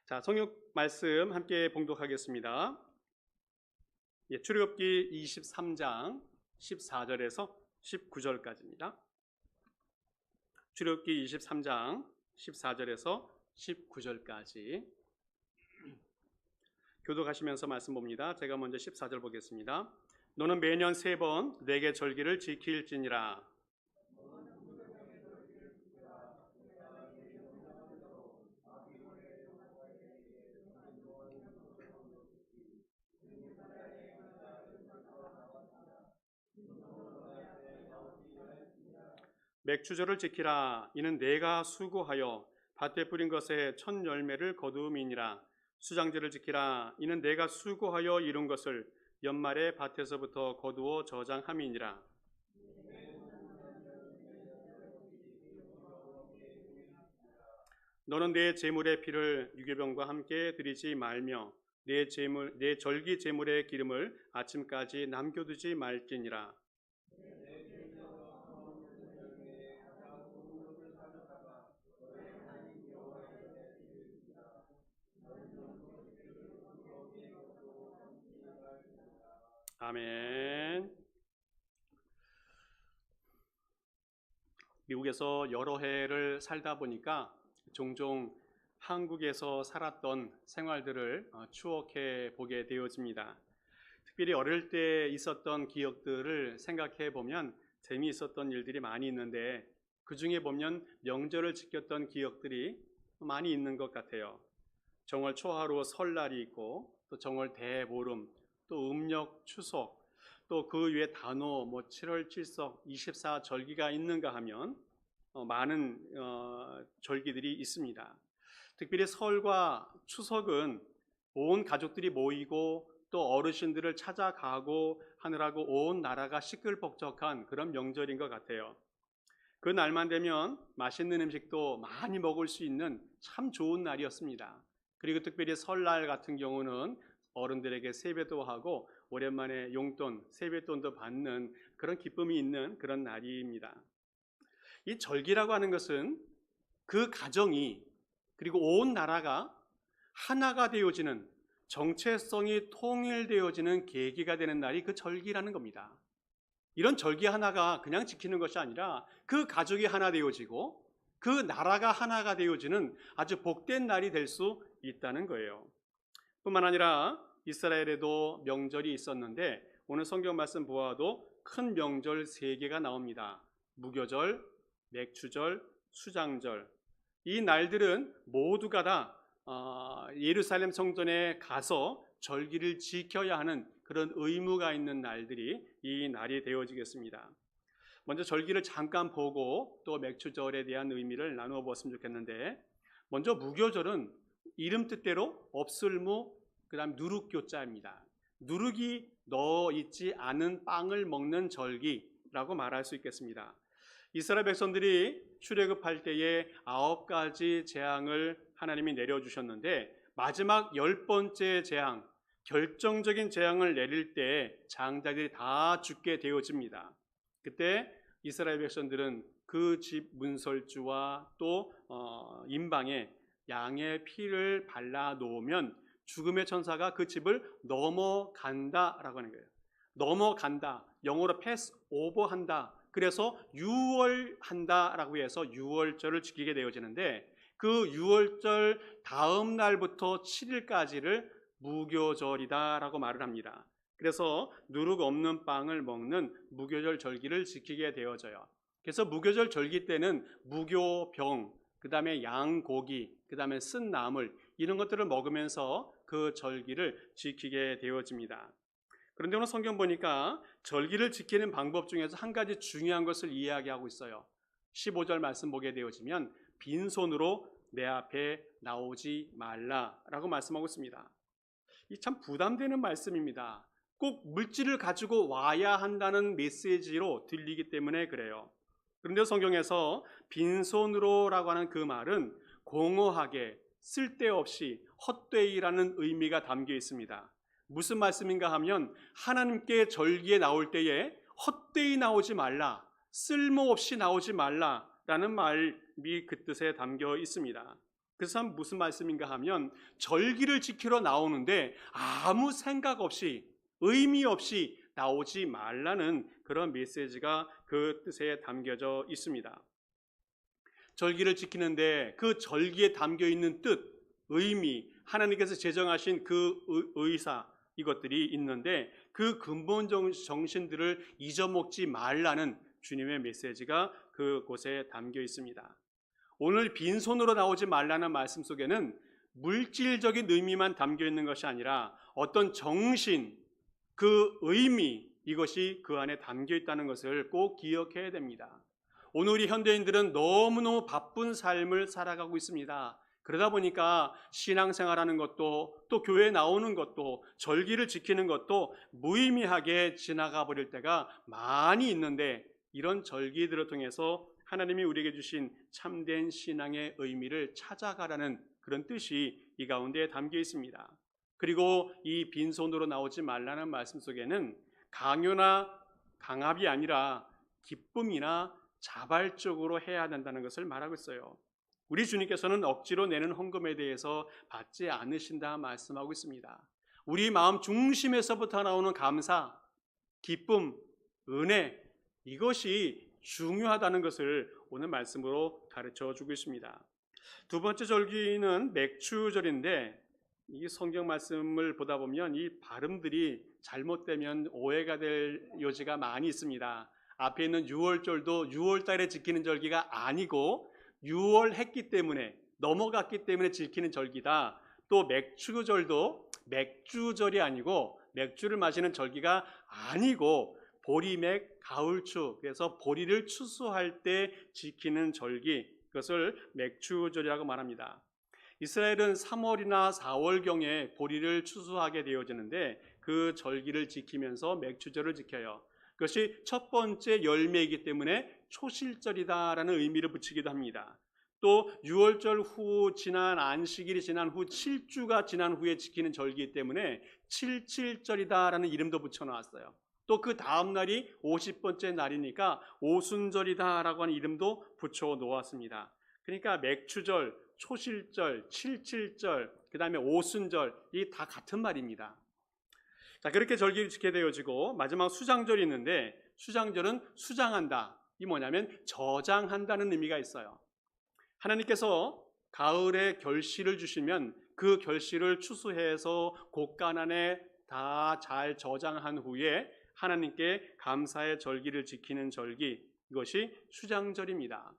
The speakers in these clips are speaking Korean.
자, 성경 말씀 함께 봉독하겠습니다. 출애굽기 23장 14절에서 19절까지입니다. 출애굽기 23장 14절에서 19절까지 교독하시면서 말씀 봅니다. 제가 먼저 14절 보겠습니다. 너는 매년 3번 내게 절기를 지킬지니라. 맥추절을 지키라. 이는 내가 수고하여 밭에 뿌린 것에 첫 열매를 거두음이니라. 수장제를 지키라. 이는 내가 수고하여 이룬 것을 연말에 밭에서부터 거두어 저장함이니라. 너는 내 제물의 피를 유괴병과 함께 드리지 말며 내 절기 제물의 기름을 아침까지 남겨두지 말지니라. 아멘. 미국에서 여러 해를 살다 보니까 종종 한국에서 살았던 생활들을 추억해 보게 되어집니다. 특별히 어릴 때 있었던 기억들을 생각해 보면 재미있었던 일들이 많이 있는데 그 중에 보면 명절을 지켰던 기억들이 많이 있는 것 같아요. 정월 초하루 설날이 있고 또 정월 대보름, 또 음력 추석, 또 그 위에 단오, 7월 칠석, 24절기가 있는가 하면 많은 절기들이 있습니다. 특별히 설과 추석은 온 가족들이 모이고 또 어르신들을 찾아가고 하느라고 온 나라가 시끌벅적한 그런 명절인 것 같아요. 그 날만 되면 맛있는 음식도 많이 먹을 수 있는 참 좋은 날이었습니다. 그리고 특별히 설날 같은 경우는 어른들에게 세배도 하고 오랜만에 용돈, 세뱃돈도 받는 그런 기쁨이 있는 그런 날입니다. 이 절기라고 하는 것은 그 가정이 그리고 온 나라가 하나가 되어지는, 정체성이 통일되어지는 계기가 되는 날이 그 절기라는 겁니다. 이런 절기 하나가 그냥 지키는 것이 아니라 그 가족이 하나 되어지고 그 나라가 하나가 되어지는 아주 복된 날이 될 수 있다는 거예요. 뿐만 아니라 이스라엘에도 명절이 있었는데 오늘 성경 말씀 보아도 큰 명절 3개가 나옵니다. 무교절, 맥추절, 수장절. 이 날들은 모두가 다 예루살렘 성전에 가서 절기를 지켜야 하는 그런 의무가 있는 날들이 이 날이 되어지겠습니다. 먼저 절기를 잠깐 보고 또 맥추절에 대한 의미를 나누어 보았으면 좋겠는데, 먼저 무교절은 이름 뜻대로 없을무, 그 다음 누룩교자입니다. 누룩이 넣어 있지 않은 빵을 먹는 절기라고 말할 수 있겠습니다. 이스라엘 백성들이 출애굽할 때에 9가지 재앙을 하나님이 내려주셨는데 마지막 10번째 재앙, 결정적인 재앙을 내릴 때 장자들이 다 죽게 되어집니다. 그때 이스라엘 백성들은 그 집 문설주와 또 임방에 양의 피를 발라 놓으면 죽음의 천사가 그 집을 넘어간다라고 하는 거예요. 넘어간다, 영어로 패스 오버한다. 그래서 유월한다라고 해서 유월절을 지키게 되어지는데 그 유월절 다음 날부터 7일까지를 무교절이다라고 말을 합니다. 그래서 누룩 없는 빵을 먹는 무교절 절기를 지키게 되어져요. 그래서 무교절 절기 때는 무교병, 그 다음에 양고기, 그 다음에 쓴 나물 이런 것들을 먹으면서 그 절기를 지키게 되어집니다. 그런데 오늘 성경 보니까 절기를 지키는 방법 중에서 한 가지 중요한 것을 이야기하고 있어요. 15절 말씀 보게 되어지면 빈손으로 내 앞에 나오지 말라라고 말씀하고 있습니다. 이 참 부담되는 말씀입니다. 꼭 물질을 가지고 와야 한다는 메시지로 들리기 때문에 그래요. 그런데 성경에서 빈손으로라고 하는 그 말은 공허하게, 쓸데없이, 헛되이라는 의미가 담겨 있습니다. 무슨 말씀인가 하면 하나님께 절기에 나올 때에 헛되이 나오지 말라, 쓸모없이 나오지 말라라는 말이 그 뜻에 담겨 있습니다. 그래서 무슨 말씀인가 하면 절기를 지키러 나오는데 아무 생각 없이 의미 없이 나오지 말라는 그런 메시지가 그 뜻에 담겨져 있습니다. 절기를 지키는데 그 절기에 담겨 있는 뜻, 의미, 하나님께서 제정하신 그 의사 이것들이 있는데 그 근본 정신들을 잊어먹지 말라는 주님의 메시지가 그곳에 담겨 있습니다. 오늘 빈손으로 나오지 말라는 말씀 속에는 물질적인 의미만 담겨 있는 것이 아니라 어떤 정신, 그 의미, 이것이 그 안에 담겨 있다는 것을 꼭 기억해야 됩니다. 오늘 우리 현대인들은 너무너무 바쁜 삶을 살아가고 있습니다. 그러다 보니까 신앙생활하는 것도 또 교회에 나오는 것도 절기를 지키는 것도 무의미하게 지나가 버릴 때가 많이 있는데 이런 절기들을 통해서 하나님이 우리에게 주신 참된 신앙의 의미를 찾아가라는 그런 뜻이 이 가운데 담겨 있습니다. 그리고 이 빈손으로 나오지 말라는 말씀 속에는 강요나 강압이 아니라 기쁨이나 자발적으로 해야 된다는 것을 말하고 있어요. 우리 주님께서는 억지로 내는 헌금에 대해서 받지 않으신다 말씀하고 있습니다. 우리 마음 중심에서부터 나오는 감사, 기쁨, 은혜, 이것이 중요하다는 것을 오늘 말씀으로 가르쳐 주고 있습니다. 두 번째 절기는 맥추절인데 이 성경 말씀을 보다 보면 이 발음들이 잘못되면 오해가 될 여지가 많이 있습니다. 앞에 있는 유월절도 6월달에 지키는 절기가 아니고 6월 했기 때문에 넘어갔기 때문에 지키는 절기다. 또 맥추절도 맥주절이 아니고 맥주를 마시는 절기가 아니고 보리맥 가을추, 그래서 보리를 추수할 때 지키는 절기, 그것을 맥추절이라고 말합니다. 이스라엘은 3월이나 4월경에 보리를 추수하게 되어지는데 그 절기를 지키면서 맥추절을 지켜요. 그것이 첫 번째 열매이기 때문에 초실절이다라는 의미를 붙이기도 합니다. 또 6월절 후 지난 안식일이 지난 후 7주가 지난 후에 지키는 절기이기 때문에 77절이다라는 이름도 붙여놨어요. 또 그 다음 날이 50번째 날이니까 오순절이다라고 하는 이름도 붙여 놓았습니다. 그러니까 맥추절, 초실절, 77절, 그 다음에 오순절, 이 다 같은 말입니다. 자, 그렇게 절기를 지키게 되어지고 마지막 수장절이 있는데 수장절은 수장한다. 이 뭐냐면 저장한다는 의미가 있어요. 하나님께서 가을에 결실을 주시면 그 결실을 추수해서 곳간 안에 다 잘 저장한 후에 하나님께 감사의 절기를 지키는 절기, 이것이 수장절입니다.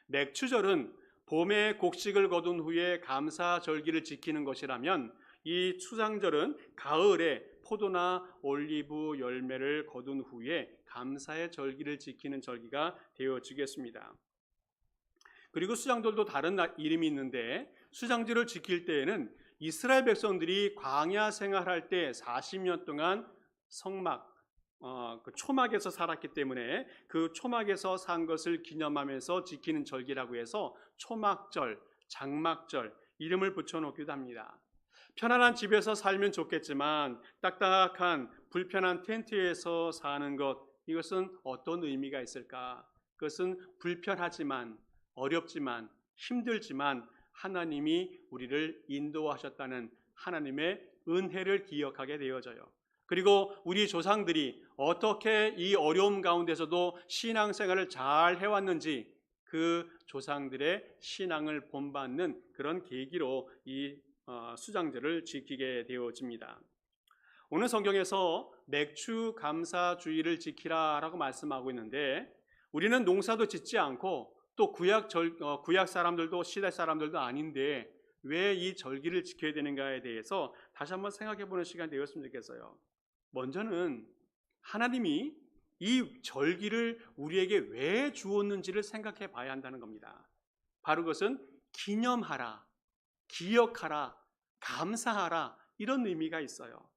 맥추절은 봄에 곡식을 거둔 후에 감사 절기를 지키는 것이라면 이 수장절은 가을에 포도나 올리브 열매를 거둔 후에 감사의 절기를 지키는 절기가 되어지겠습니다. 그리고 수장절도 다른 이름이 있는데 수장절을 지킬 때에는 이스라엘 백성들이 광야 생활할 때 40년 동안 성막, 그 초막에서 살았기 때문에 그 초막에서 산 것을 기념하면서 지키는 절기라고 해서 초막절, 장막절 이름을 붙여놓기도 합니다. 편안한 집에서 살면 좋겠지만 딱딱한 불편한 텐트에서 사는 것, 이것은 어떤 의미가 있을까? 그것은 불편하지만 어렵지만 힘들지만 하나님이 우리를 인도하셨다는 하나님의 은혜를 기억하게 되어져요. 그리고 우리 조상들이 어떻게 이 어려움 가운데서도 신앙생활을 잘 해왔는지 그 조상들의 신앙을 본받는 그런 계기로 이 수장절을 지키게 되어집니다. 오늘 성경에서 맥추 감사주의를 지키라라고 말씀하고 있는데 우리는 농사도 짓지 않고 또 구약 사람들도 시대 사람들도 아닌데 왜 이 절기를 지켜야 되는가에 대해서 다시 한번 생각해 보는 시간이 되었으면 좋겠어요. 먼저는 하나님이 이 절기를 우리에게 왜 주었는지를 생각해 봐야 한다는 겁니다. 바로 그것은 기념하라, 기억하라, 감사하라 이런 의미가 있어요.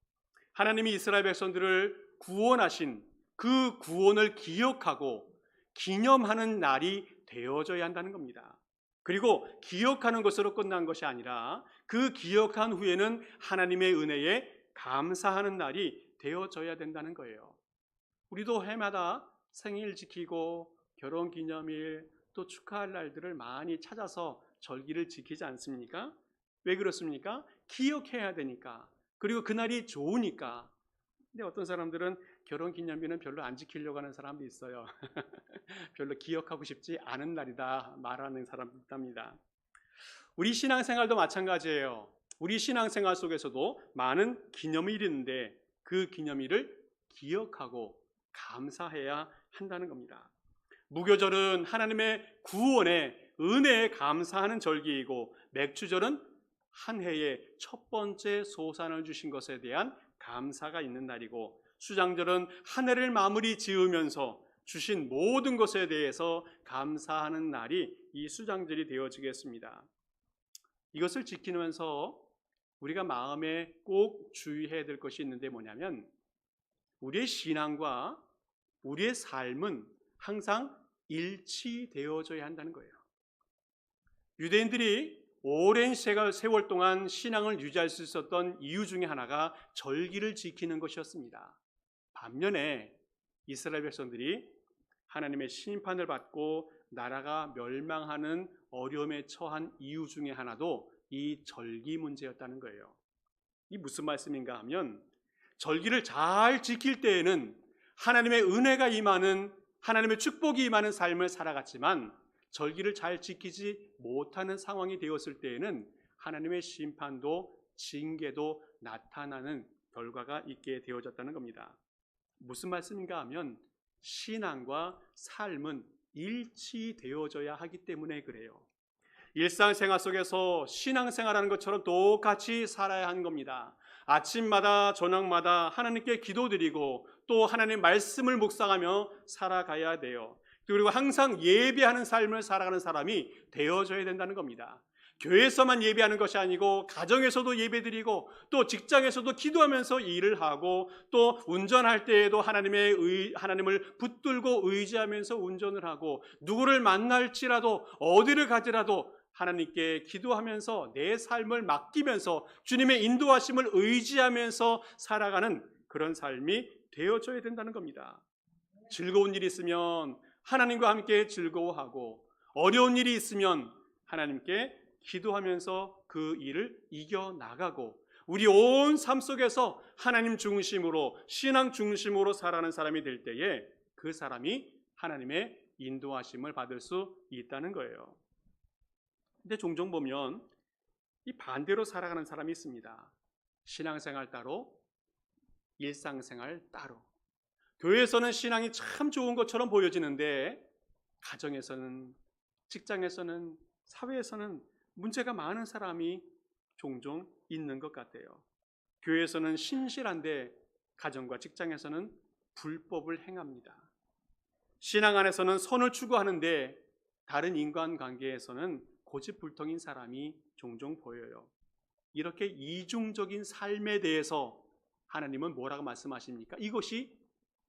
하나님이 이스라엘 백성들을 구원하신 그 구원을 기억하고 기념하는 날이 되어져야 한다는 겁니다. 그리고 기억하는 것으로 끝난 것이 아니라 그 기억한 후에는 하나님의 은혜에 감사하는 날이 되어져야 된다는 거예요. 우리도 해마다 생일 지키고 결혼기념일 또 축하할 날들을 많이 찾아서 절기를 지키지 않습니까? 왜 그렇습니까? 기억해야 되니까. 그리고 그날이 좋으니까. 근데 어떤 사람들은 결혼기념일은 별로 안 지키려고 하는 사람도 있어요. 별로 기억하고 싶지 않은 날이다 말하는 사람도 있답니다. 우리 신앙생활도 마찬가지예요. 우리 신앙생활 속에서도 많은 기념일이 있는데 그 기념일을 기억하고 감사해야 한다는 겁니다. 무교절은 하나님의 구원에 은혜에 감사하는 절기이고, 맥주절은 한 해의 첫 번째 소산을 주신 것에 대한 감사가 있는 날이고, 수장절은 한 해를 마무리 지으면서 주신 모든 것에 대해서 감사하는 날이 이 수장절이 되어지겠습니다. 이것을 지키면서 우리가 마음에 꼭 주의해야 될 것이 있는데 뭐냐면, 우리의 신앙과 우리의 삶은 항상 일치되어져야 한다는 거예요. 유대인들이 오랜 세월 동안 신앙을 유지할 수 있었던 이유 중에 하나가 절기를 지키는 것이었습니다. 반면에 이스라엘 백성들이 하나님의 심판을 받고 나라가 멸망하는 어려움에 처한 이유 중에 하나도 이 절기 문제였다는 거예요. 이 무슨 말씀인가 하면, 절기를 잘 지킬 때에는 하나님의 은혜가 임하는, 하나님의 축복이 임하는 삶을 살아갔지만, 절기를 잘 지키지 못하는 상황이 되었을 때에는 하나님의 심판도 징계도 나타나는 결과가 있게 되어졌다는 겁니다. 무슨 말씀인가 하면, 신앙과 삶은 일치되어져야 하기 때문에 그래요. 일상생활 속에서 신앙생활하는 것처럼 똑같이 살아야 하는 겁니다. 아침마다 저녁마다 하나님께 기도드리고 또 하나님의 말씀을 묵상하며 살아가야 돼요. 그리고 항상 예배하는 삶을 살아가는 사람이 되어져야 된다는 겁니다. 교회에서만 예배하는 것이 아니고 가정에서도 예배드리고 또 직장에서도 기도하면서 일을 하고 또 운전할 때에도 하나님을 붙들고 의지하면서 운전을 하고, 누구를 만날지라도 어디를 가더라도 하나님께 기도하면서 내 삶을 맡기면서 주님의 인도하심을 의지하면서 살아가는 그런 삶이 되어져야 된다는 겁니다. 즐거운 일이 있으면 하나님과 함께 즐거워하고, 어려운 일이 있으면 하나님께 기도하면서 그 일을 이겨나가고, 우리 온 삶 속에서 하나님 중심으로, 신앙 중심으로 살아가는 사람이 될 때에 그 사람이 하나님의 인도하심을 받을 수 있다는 거예요. 근데 종종 보면 이 반대로 살아가는 사람이 있습니다. 신앙생활 따로, 일상생활 따로. 교회에서는 신앙이 참 좋은 것처럼 보여지는데 가정에서는, 직장에서는, 사회에서는 문제가 많은 사람이 종종 있는 것 같아요. 교회에서는 신실한데 가정과 직장에서는 불법을 행합니다. 신앙 안에서는 선을 추구하는데 다른 인간관계에서는 고집불통인 사람이 종종 보여요. 이렇게 이중적인 삶에 대해서 하나님은 뭐라고 말씀하십니까? 이것이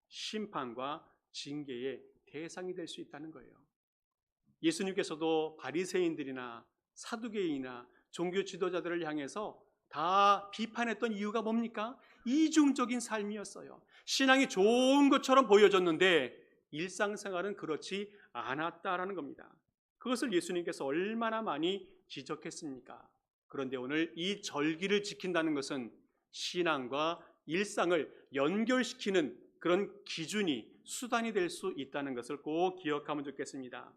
심판과 징계의 대상이 될 수 있다는 거예요. 예수님께서도 바리새인들이나 사두개인이나 종교 지도자들을 향해서 다 비판했던 이유가 뭡니까? 이중적인 삶이었어요. 신앙이 좋은 것처럼 보여졌는데 일상생활은 그렇지 않았다라는 겁니다. 그것을 예수님께서 얼마나 많이 지적했습니까? 그런데 오늘 이 절기를 지킨다는 것은 신앙과 일상을 연결시키는 그런 기준이, 수단이 될 수 있다는 것을 꼭 기억하면 좋겠습니다.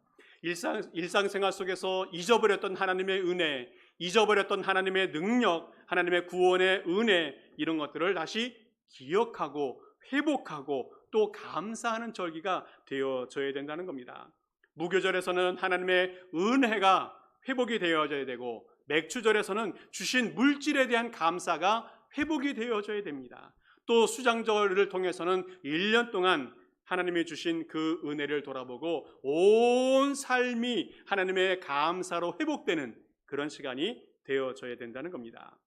일상생활 속에서 잊어버렸던 하나님의 은혜, 잊어버렸던 하나님의 능력, 하나님의 구원의 은혜, 이런 것들을 다시 기억하고 회복하고 또 감사하는 절기가 되어져야 된다는 겁니다. 무교절에서는 하나님의 은혜가 회복이 되어져야 되고, 맥주절에서는 주신 물질에 대한 감사가 회복이 되어져야 됩니다. 또 수장절을 통해서는 1년 동안 하나님이 주신 그 은혜를 돌아보고 온 삶이 하나님의 감사로 회복되는 그런 시간이 되어져야 된다는 겁니다.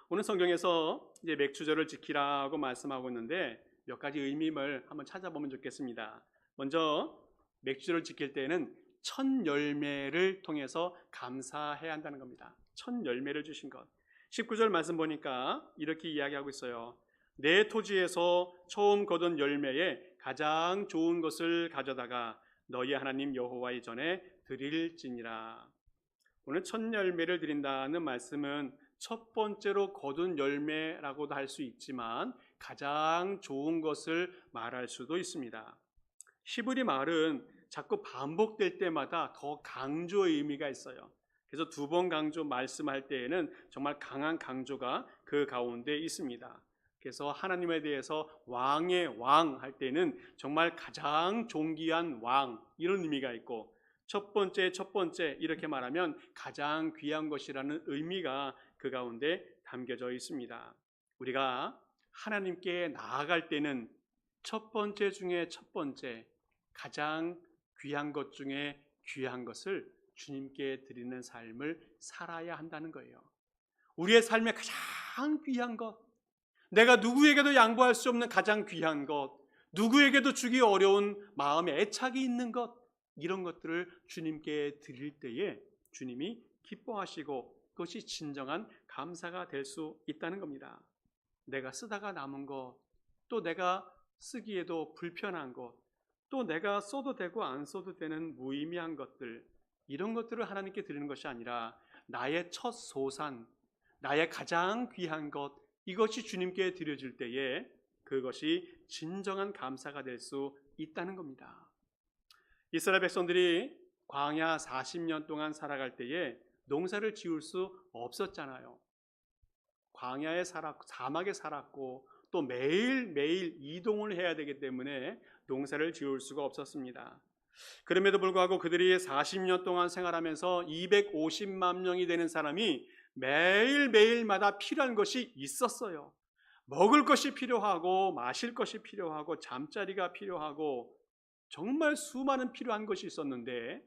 오늘 성경에서 이제 맥주절을 지키라고 말씀하고 있는데 몇 가지 의미를 한번 찾아보면 좋겠습니다. 먼저 맥주절을 지킬 때는 첫 열매를 통해서 감사해야 한다는 겁니다. 첫 열매를 주신 것. 19절 말씀 보니까 이렇게 이야기하고 있어요. 내 토지에서 처음 거둔 열매에 가장 좋은 것을 가져다가 너희 하나님 여호와의 전에 드릴지니라. 오늘 첫 열매를 드린다는 말씀은 첫 번째로 거둔 열매라고도 할 수 있지만 가장 좋은 것을 말할 수도 있습니다. 히브리 말은 자꾸 반복될 때마다 더 강조의 의미가 있어요. 그래서 두 번 강조 말씀할 때에는 정말 강한 강조가 그 가운데 있습니다. 그래서 하나님에 대해서 왕의 왕 할 때는 정말 가장 존귀한 왕 이런 의미가 있고 첫 번째 이렇게 말하면 가장 귀한 것이라는 의미가 그 가운데 담겨져 있습니다. 우리가 하나님께 나아갈 때는 첫 번째 중에 첫 번째 가장 귀한 것 중에 귀한 것을 주님께 드리는 삶을 살아야 한다는 거예요. 우리의 삶의 가장 귀한 것, 내가 누구에게도 양보할 수 없는 가장 귀한 것, 누구에게도 주기 어려운 마음에 애착이 있는 것, 이런 것들을 주님께 드릴 때에 주님이 기뻐하시고 그것이 진정한 감사가 될 수 있다는 겁니다. 내가 쓰다가 남은 것, 또 내가 쓰기에도 불편한 것, 또 내가 써도 되고 안 써도 되는 무의미한 것들, 이런 것들을 하나님께 드리는 것이 아니라 나의 첫 소산, 나의 가장 귀한 것, 이것이 주님께 드려질 때에 그것이 진정한 감사가 될 수 있다는 겁니다. 이스라엘 백성들이 광야 40년 동안 살아갈 때에 농사를 지을 수 없었잖아요. 광야에 살았고 사막에 살았고 또 매일매일 이동을 해야 되기 때문에 농사를 지을 수가 없었습니다. 그럼에도 불구하고 그들이 40년 동안 생활하면서 250만 명이 되는 사람이 매일매일마다 필요한 것이 있었어요. 먹을 것이 필요하고 마실 것이 필요하고 잠자리가 필요하고 정말 수많은 필요한 것이 있었는데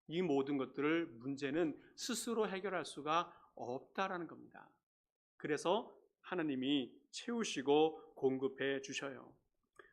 이 모든 것들을 문제는 스스로 해결할 수가 없다라는 겁니다. 그래서 하나님이 채우시고 공급해 주셔요.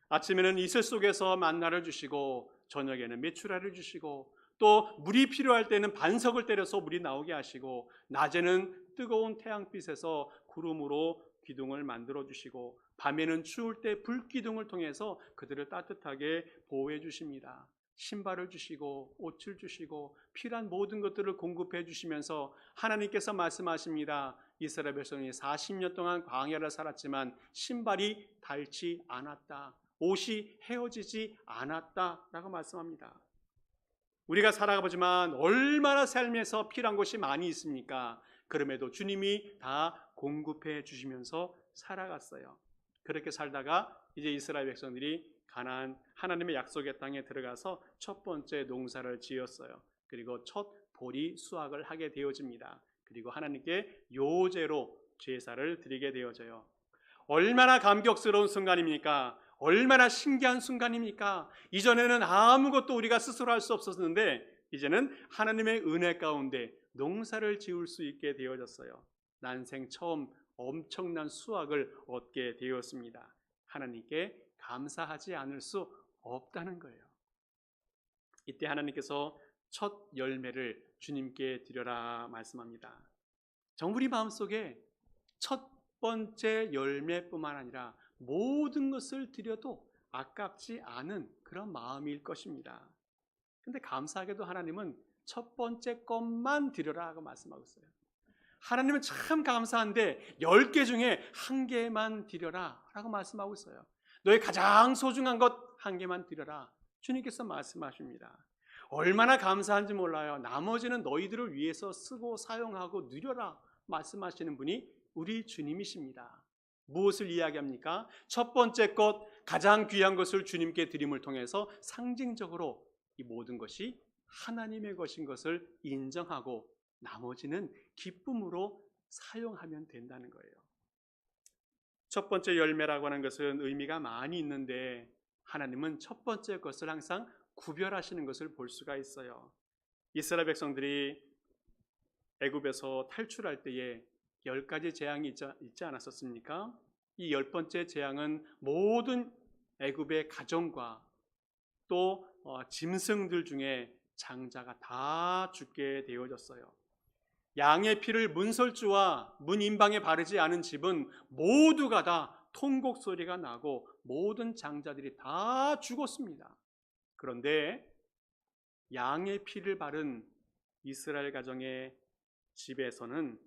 아침에는 이슬 속에서 만나를 주시고 저녁에는 메추라를 주시고 또 물이 필요할 때는 반석을 때려서 물이 나오게 하시고 낮에는 뜨거운 태양빛에서 구름으로 기둥을 만들어 주시고 밤에는 추울 때 불기둥을 통해서 그들을 따뜻하게 보호해 주십니다. 신발을 주시고 옷을 주시고 필요한 모든 것들을 공급해 주시면서 하나님께서 말씀하십니다. 이스라엘 백성이 40년 동안 광야를 살았지만 신발이 닳지 않았다. 옷이 헤어지지 않았다라고 말씀합니다. 우리가 살아가보지만 얼마나 삶에서 필요한 것이 많이 있습니까? 그럼에도 주님이 다 공급해 주시면서 살아갔어요. 그렇게 살다가 이제 이스라엘 백성들이 가나안 하나님의 약속의 땅에 들어가서 첫 번째 농사를 지었어요. 그리고 첫 보리 수확을 하게 되어집니다. 그리고 하나님께 요제로 제사를 드리게 되어져요. 얼마나 감격스러운 순간입니까? 얼마나 신기한 순간입니까? 이전에는 아무것도 우리가 스스로 할 수 없었는데 이제는 하나님의 은혜 가운데 농사를 지을 수 있게 되어졌어요. 난생 처음 엄청난 수확을 얻게 되었습니다. 하나님께 감사하지 않을 수 없다는 거예요. 이때 하나님께서 첫 열매를 주님께 드려라 말씀합니다. 정말 우리 마음속에 첫 번째 열매뿐만 아니라 모든 것을 드려도 아깝지 않은 그런 마음일 것입니다. 근데 감사하게도 하나님은 첫 번째 것만 드려라 하고 말씀하고 있어요. 하나님은 참 감사한데 10개 중에 1개만 드려라 라고 말씀하고 있어요. 너의 가장 소중한 것 1개만 드려라. 주님께서 말씀하십니다. 얼마나 감사한지 몰라요. 나머지는 너희들을 위해서 쓰고 사용하고 누려라 말씀하시는 분이 우리 주님이십니다. 무엇을 이야기합니까? 첫 번째 것, 가장 귀한 것을 주님께 드림을 통해서 상징적으로 이 모든 것이 하나님의 것인 것을 인정하고 나머지는 기쁨으로 사용하면 된다는 거예요. 첫 번째 열매라고 하는 것은 의미가 많이 있는데 하나님은 첫 번째 것을 항상 구별하시는 것을 볼 수가 있어요. 이스라엘 백성들이 애굽에서 탈출할 때에 10가지 재앙이 있지 않았었습니까? 이 10번째 재앙은 모든 애굽의 가정과 또 짐승들 중에 장자가 다 죽게 되어졌어요. 양의 피를 문설주와 문 인방에 바르지 않은 집은 모두가 다 통곡 소리가 나고 모든 장자들이 다 죽었습니다. 그런데 양의 피를 바른 이스라엘 가정의 집에서는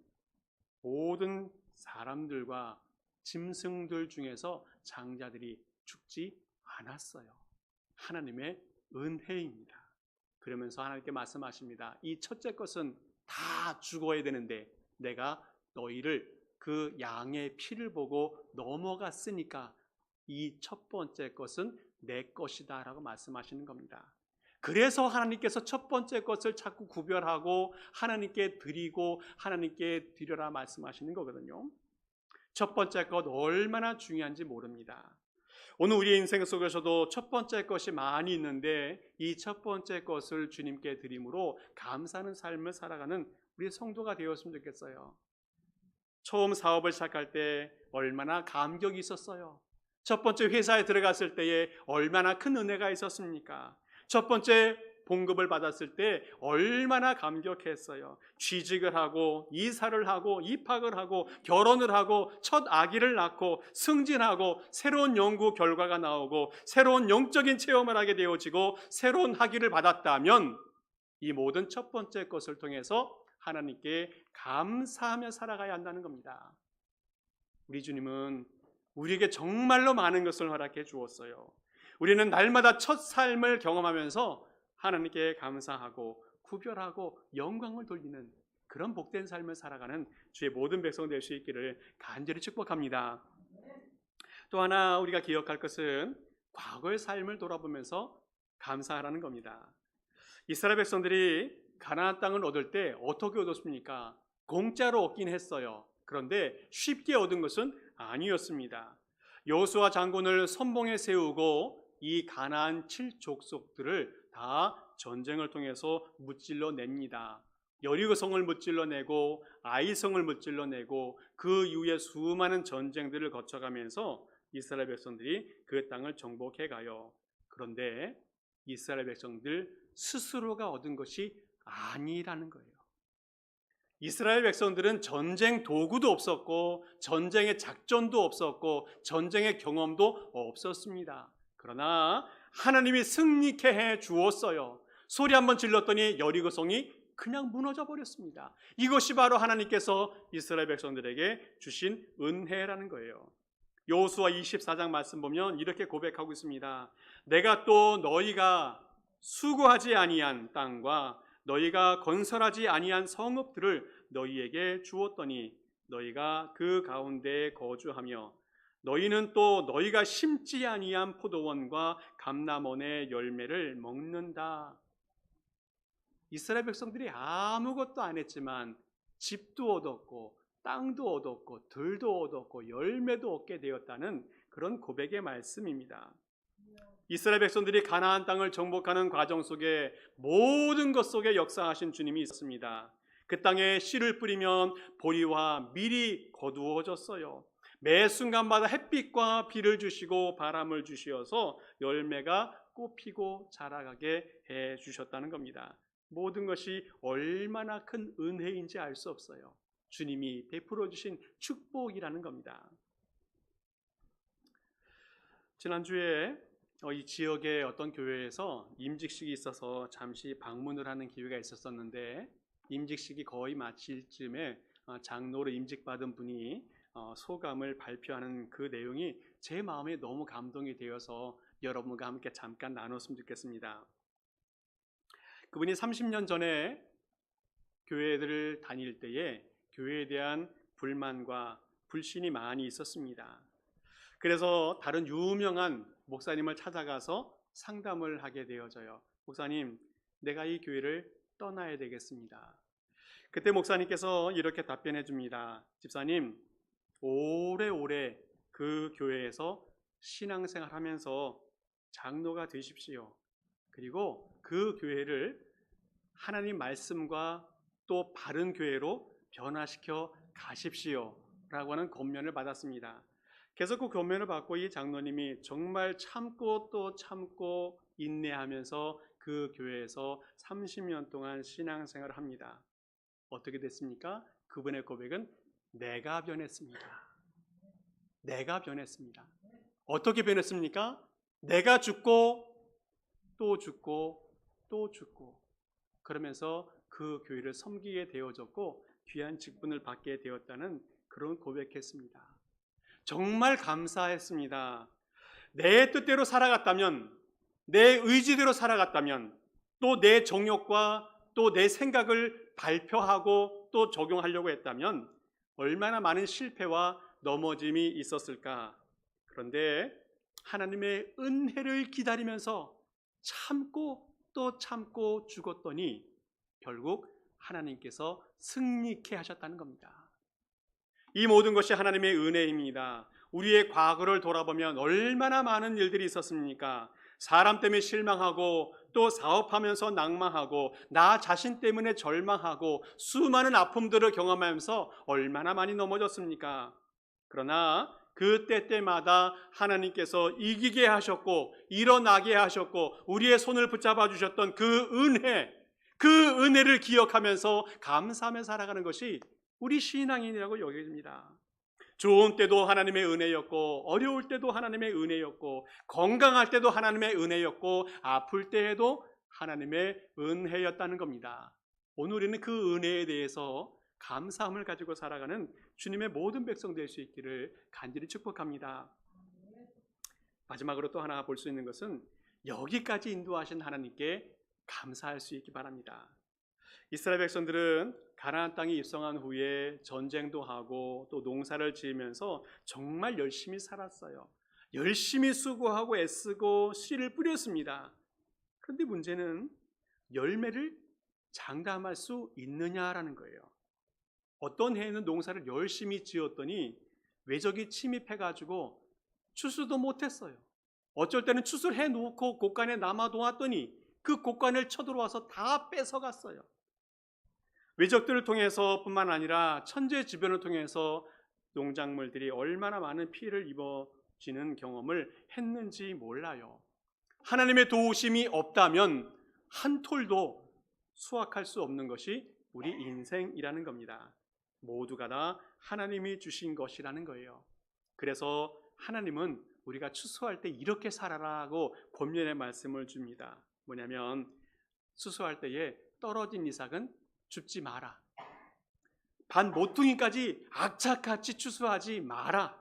모든 사람들과 짐승들 중에서 장자들이 죽지 않았어요. 하나님의 은혜입니다. 그러면서 하나님께 말씀하십니다. 이 첫째 것은 다 죽어야 되는데 내가 너희를 그 양의 피를 보고 넘어갔으니까 이 첫 번째 것은 내 것이다 라고 말씀하시는 겁니다. 그래서 하나님께서 첫 번째 것을 자꾸 구별하고 하나님께 드리고 하나님께 드려라 말씀하시는 거거든요. 첫 번째 것 얼마나 중요한지 모릅니다. 오늘 우리의 인생 속에서도 첫 번째 것이 많이 있는데 이 첫 번째 것을 주님께 드림으로 감사하는 삶을 살아가는 우리 성도가 되었으면 좋겠어요. 처음 사업을 시작할 때 얼마나 감격이 있었어요. 첫 번째 회사에 들어갔을 때에 얼마나 큰 은혜가 있었습니까? 첫 번째 봉급을 받았을 때 얼마나 감격했어요. 취직을 하고 이사를 하고 입학을 하고 결혼을 하고 첫 아기를 낳고 승진하고 새로운 연구 결과가 나오고 새로운 영적인 체험을 하게 되어지고 새로운 학위를 받았다면 이 모든 첫 번째 것을 통해서 하나님께 감사하며 살아가야 한다는 겁니다. 우리 주님은 우리에게 정말로 많은 것을 허락해 주었어요. 우리는 날마다 첫 삶을 경험하면서 하나님께 감사하고 구별하고 영광을 돌리는 그런 복된 삶을 살아가는 주의 모든 백성 될 수 있기를 간절히 축복합니다. 또 하나 우리가 기억할 것은 과거의 삶을 돌아보면서 감사하라는 겁니다. 이스라엘 백성들이 가나안 땅을 얻을 때 어떻게 얻었습니까? 공짜로 얻긴 했어요. 그런데 쉽게 얻은 것은 아니었습니다. 여호수아 장군을 선봉에 세우고 이 가나안 7족속들을 다 전쟁을 통해서 무찔러 냅니다. 여리고성을 무찔러 내고 아이성을 무찔러 내고 그 이후에 수많은 전쟁들을 거쳐가면서 이스라엘 백성들이 그 땅을 정복해 가요. 그런데 이스라엘 백성들 스스로가 얻은 것이 아니라는 거예요. 이스라엘 백성들은 전쟁 도구도 없었고 전쟁의 작전도 없었고 전쟁의 경험도 없었습니다. 그러나 하나님이 승리케 해 주었어요. 소리 한번 질렀더니 여리고성이 그냥 무너져 버렸습니다. 이것이 바로 하나님께서 이스라엘 백성들에게 주신 은혜라는 거예요. 여호수아 24장 말씀 보면 이렇게 고백하고 있습니다. 내가 또 너희가 수고하지 아니한 땅과 너희가 건설하지 아니한 성읍들을 너희에게 주었더니 너희가 그 가운데 거주하며 너희는 또 너희가 심지 아니한 포도원과 감람원의 열매를 먹는다. 이스라엘 백성들이 아무것도 안 했지만 집도 얻었고 땅도 얻었고 들도 얻었고 열매도 얻게 되었다는 그런 고백의 말씀입니다. 이스라엘 백성들이 가나안 땅을 정복하는 과정 속에 모든 것 속에 역사하신 주님이 있습니다. 그 땅에 씨를 뿌리면 보리와 밀이 거두어졌어요. 매 순간마다 햇빛과 비를 주시고 바람을 주시어서 열매가 꽃피고 자라가게 해 주셨다는 겁니다. 모든 것이 얼마나 큰 은혜인지 알 수 없어요. 주님이 베풀어 주신 축복이라는 겁니다. 지난주에 이 지역의 어떤 교회에서 임직식이 있어서 잠시 방문을 하는 기회가 있었었는데 임직식이 거의 마칠 즈음에 장로로 임직받은 분이 소감을 발표하는 그 내용이 제 마음에 너무 감동이 되어서 여러분과 함께 잠깐 나눴으면 좋겠습니다. 그분이 30년 전에 교회들을 다닐 때에 교회에 대한 불만과 불신이 많이 있었습니다. 그래서 다른 유명한 목사님을 찾아가서 상담을 하게 되어져요. 목사님, 내가 이 교회를 떠나야 되겠습니다. 그때 목사님께서 이렇게 답변해 줍니다. 집사님, 오래오래 그 교회에서 신앙생활 하면서 장로가 되십시오. 그리고 그 교회를 하나님 말씀과 또 바른 교회로 변화시켜 가십시오 라고 하는 권면을 받았습니다. 계속 그 권면을 받고 이 장로님이 정말 참고 또 참고 인내하면서 그 교회에서 30년 동안 신앙생활을 합니다. 어떻게 됐습니까? 그분의 고백은 내가 변했습니다. 내가 변했습니다. 어떻게 변했습니까? 내가 죽고 또 죽고 또 죽고 그러면서 그 교회를 섬기게 되어졌고 귀한 직분을 받게 되었다는 그런 고백했습니다. 정말 감사했습니다. 내 뜻대로 살아갔다면, 내 의지대로 살아갔다면, 또 내 정욕과 또 내 생각을 발표하고 또 적용하려고 했다면 얼마나 많은 실패와 넘어짐이 있었을까. 그런데 하나님의 은혜를 기다리면서 참고 또 참고 죽었더니 결국 하나님께서 승리케 하셨다는 겁니다. 이 모든 것이 하나님의 은혜입니다. 우리의 과거를 돌아보면 얼마나 많은 일들이 있었습니까? 사람 때문에 실망하고 또 사업하면서 낭망하고 나 자신 때문에 절망하고 수많은 아픔들을 경험하면서 얼마나 많이 넘어졌습니까? 그러나 그 때때마다 하나님께서 이기게 하셨고 일어나게 하셨고 우리의 손을 붙잡아 주셨던 그 은혜를 기억하면서 감사하며 살아가는 것이 우리 신앙인이라고 여겨집니다. 좋은 때도 하나님의 은혜였고 어려울 때도 하나님의 은혜였고 건강할 때도 하나님의 은혜였고 아플 때에도 하나님의 은혜였다는 겁니다. 오늘 우리는 그 은혜에 대해서 감사함을 가지고 살아가는 주님의 모든 백성 될 수 있기를 간절히 축복합니다. 마지막으로 또 하나 볼 수 있는 것은 여기까지 인도하신 하나님께 감사할 수 있기 바랍니다. 이스라엘 백성들은 가나안 땅에 입성한 후에 전쟁도 하고 또 농사를 지으면서 정말 열심히 살았어요. 열심히 수고하고 애쓰고 씨를 뿌렸습니다. 그런데 문제는 열매를 장담할 수 있느냐라는 거예요. 어떤 해에는 농사를 열심히 지었더니 외적이 침입해가지고 추수도 못했어요. 어쩔 때는 추수를 해놓고 곡간에 남아도왔더니 그 곡간을 쳐들어와서 다 뺏어갔어요. 외적들을 통해서 뿐만 아니라 천재지변을 통해서 농작물들이 얼마나 많은 피해를 입어지는 경험을 했는지 몰라요. 하나님의 도우심이 없다면 한 톨도 수확할 수 없는 것이 우리 인생이라는 겁니다. 모두가 다 하나님이 주신 것이라는 거예요. 그래서 하나님은 우리가 추수할 때 이렇게 살아라고 권면의 말씀을 줍니다. 뭐냐면 추수할 때에 떨어진 이삭은 줍지 마라. 반 모퉁이까지 악착같이 추수하지 마라.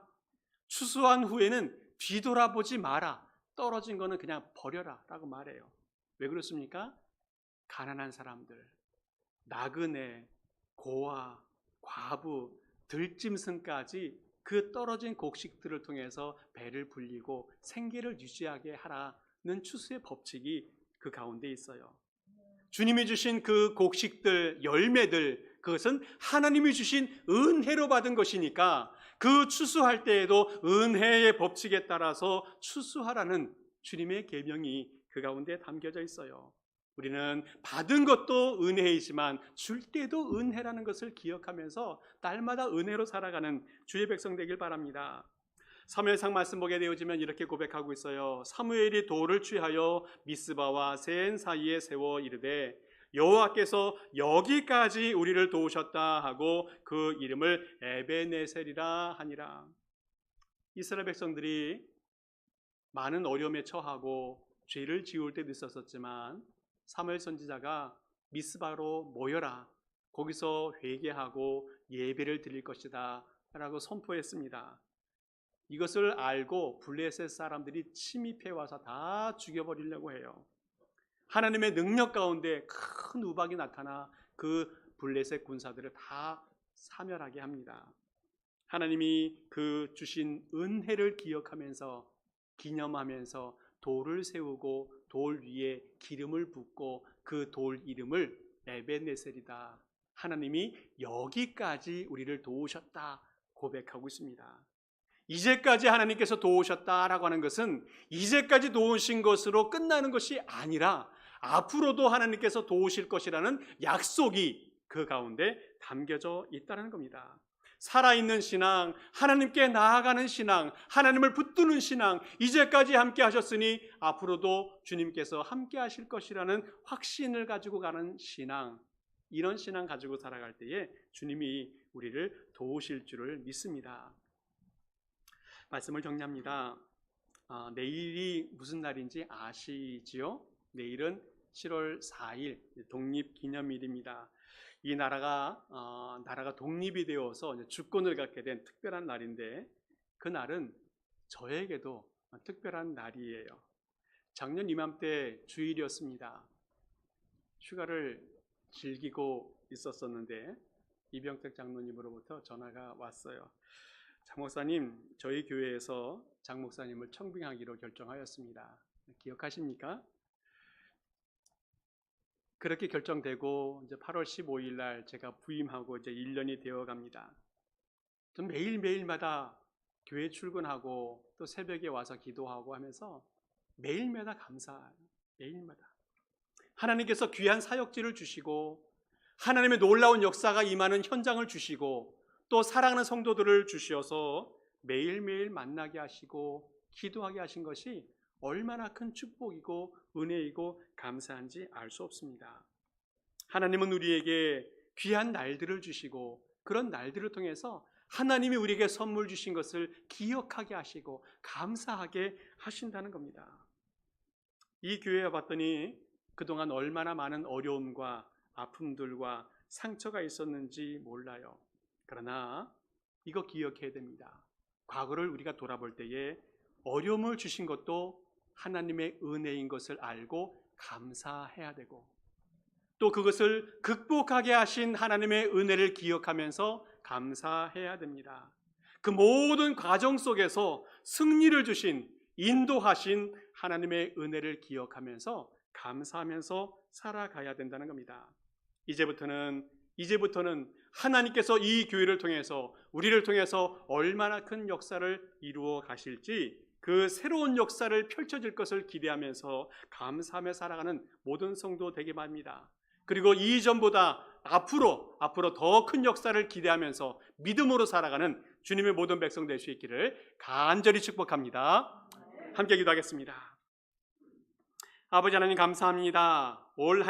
추수한 후에는 뒤돌아보지 마라. 떨어진 거는 그냥 버려라 라고 말해요. 왜 그렇습니까? 가난한 사람들, 나그네, 고아, 과부, 들짐승까지 그 떨어진 곡식들을 통해서 배를 불리고 생계를 유지하게 하라는 추수의 법칙이 그 가운데 있어요. 주님이 주신 그 곡식들, 열매들, 그것은 하나님이 주신 은혜로 받은 것이니까 그 추수할 때에도 은혜의 법칙에 따라서 추수하라는 주님의 계명이 그 가운데 담겨져 있어요. 우리는 받은 것도 은혜이지만 줄 때도 은혜라는 것을 기억하면서 날마다 은혜로 살아가는 주의 백성 되길 바랍니다. 사무엘상 말씀 보게 되어지면 이렇게 고백하고 있어요. 사무엘이 돌을 취하여 미스바와 센 사이에 세워 이르되 여호와께서 여기까지 우리를 도우셨다 하고 그 이름을 에베네셀이라 하니라. 이스라엘 백성들이 많은 어려움에 처하고 죄를 지을 때도 있었지만 사무엘 선지자가 미스바로 모여라. 거기서 회개하고 예배를 드릴 것이다 라고 선포했습니다. 이것을 알고 블레셋 사람들이 침입해 와서 다 죽여버리려고 해요. 하나님의 능력 가운데 큰 우박이 나타나 그 블레셋 군사들을 다 사멸하게 합니다. 하나님이 그 주신 은혜를 기억하면서 기념하면서 돌을 세우고 돌 위에 기름을 붓고 그 돌 이름을 에베네셀이다. 하나님이 여기까지 우리를 도우셨다 고백하고 있습니다. 이제까지 하나님께서 도우셨다라고 하는 것은 이제까지 도우신 것으로 끝나는 것이 아니라 앞으로도 하나님께서 도우실 것이라는 약속이 그 가운데 담겨져 있다는 겁니다. 살아있는 신앙, 하나님께 나아가는 신앙, 하나님을 붙드는 신앙, 이제까지 함께 하셨으니 앞으로도 주님께서 함께 하실 것이라는 확신을 가지고 가는 신앙, 이런 신앙 가지고 살아갈 때에 주님이 우리를 도우실 줄을 믿습니다. 말씀을 정리합니다. 내일이 무슨 날인지 아시지요? 내일은 7월 4일 독립기념일입니다. 이 나라가 독립이 되어서 이제 주권을 갖게 된 특별한 날인데, 그 날은 저에게도 특별한 날이에요. 작년 이맘때 주일이었습니다. 휴가를 즐기고 있었었는데 이병택 장로님으로부터 전화가 왔어요. 장 목사님, 저희 교회에서 장 목사님을 청빙하기로 결정하였습니다. 기억하십니까? 그렇게 결정되고 이제 8월 15일 날 제가 부임하고 이제 1년이 되어 갑니다. 전 매일매일마다 교회 출근하고 또 새벽에 와서 기도하고 하면서 매일마다 감사해요. 매일마다. 하나님께서 귀한 사역지를 주시고 하나님의 놀라운 역사가 임하는 현장을 주시고 또 사랑하는 성도들을 주셔서 매일매일 만나게 하시고 기도하게 하신 것이 얼마나 큰 축복이고 은혜이고 감사한지 알 수 없습니다. 하나님은 우리에게 귀한 날들을 주시고 그런 날들을 통해서 하나님이 우리에게 선물 주신 것을 기억하게 하시고 감사하게 하신다는 겁니다. 이 교회에 봤더니 그동안 얼마나 많은 어려움과 아픔들과 상처가 있었는지 몰라요. 그러나 이거 기억해야 됩니다. 과거를 우리가 돌아볼 때에 어려움을 주신 것도 하나님의 은혜인 것을 알고 감사해야 되고, 또 그것을 극복하게 하신 하나님의 은혜를 기억하면서 감사해야 됩니다. 그 모든 과정 속에서 승리를 주신, 인도하신 하나님의 은혜를 기억하면서 감사하면서 살아가야 된다는 겁니다. 이제부터는 하나님께서 이 교회를 통해서, 우리를 통해서 얼마나 큰 역사를 이루어 가실지 그 새로운 역사를 펼쳐질 것을 기대하면서 감사하며 살아가는 모든 성도 되게 바랍니다. 그리고 이전보다 앞으로 더 큰 역사를 기대하면서 믿음으로 살아가는 주님의 모든 백성 될 수 있기를 간절히 축복합니다. 함께 기도하겠습니다. 아버지 하나님 감사합니다. 올 한